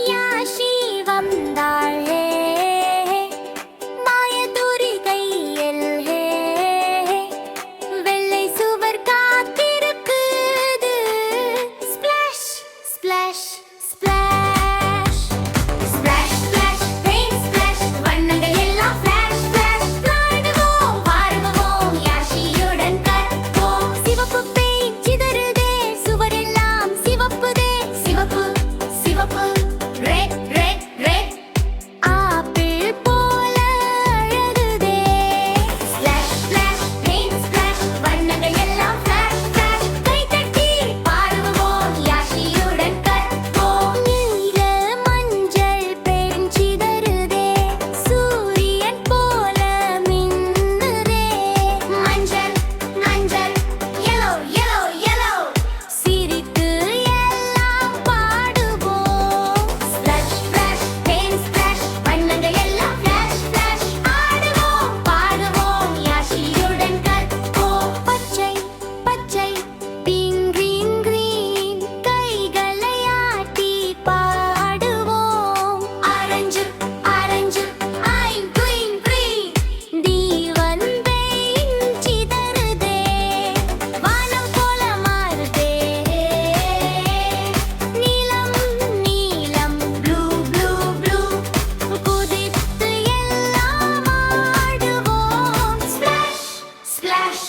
யாஷி வந்தாளே மாயதுரி கையில் வெள்ளை சுவர் காத்திருக்குது splash splash splash splash splash paint splash வண்ணங்கள் எல்லாம் ஃபிளாஷ் ஃபிளாஷ் விளையாடுவோம் வாருவோம் யாஷியுடன் கற்போம் சிவப்பு பெயிண்ட் சிதறுதே சுவரெல்லாம் சிவப்புதே சிவப்பு சிவப்பு ரெட் ரெட் ரெட் ஆப்பிள் போல அழகுதே ஸ்பிளாஷ் ஸ்பிளாஷ் பெயிண்ட் ஸ்பிளாஷ் வண்ணங்கள் எல்லாம் ஃபிளாஷ் ஃபிளாஷ் கை தட்டி பாடுவோம் யாஷியுடன் கற்போம் நீல மஞ்சள் பெயிண்ட் சிதறுதே சூரியன் போல மின்னுதே மஞ்சள் மஞ்சள் yellow yellow yellow சிரித்து எல்லாம் பாடுவோம் ஸ்பிளாஷ் ஸ்பிளாஷ் பெயிண்ட் ஸ்பிளாஷ் வண்ணங்கள் எல்லாம் ஃபிளாஷ் ஃபிளாஷ் ஆடுவோம் பாடுவோம் யாஷியுடன் கற்போம் பச்சை பச்சை பிங்க் கிரீன் கிரீன் கைகளை ஆட்டி பாடுவோம் orange orange I'm green green தீவன் பெயிண்ட் சிதறுதே வானம் போல மாறுதே நீலம் நீலம் ப்ளூ ப்ளூ ப்ளூ குதித்து எல்லாம் ஆடுவோம் ஸ்பிளாஷ் ஸ்பிளாஷ்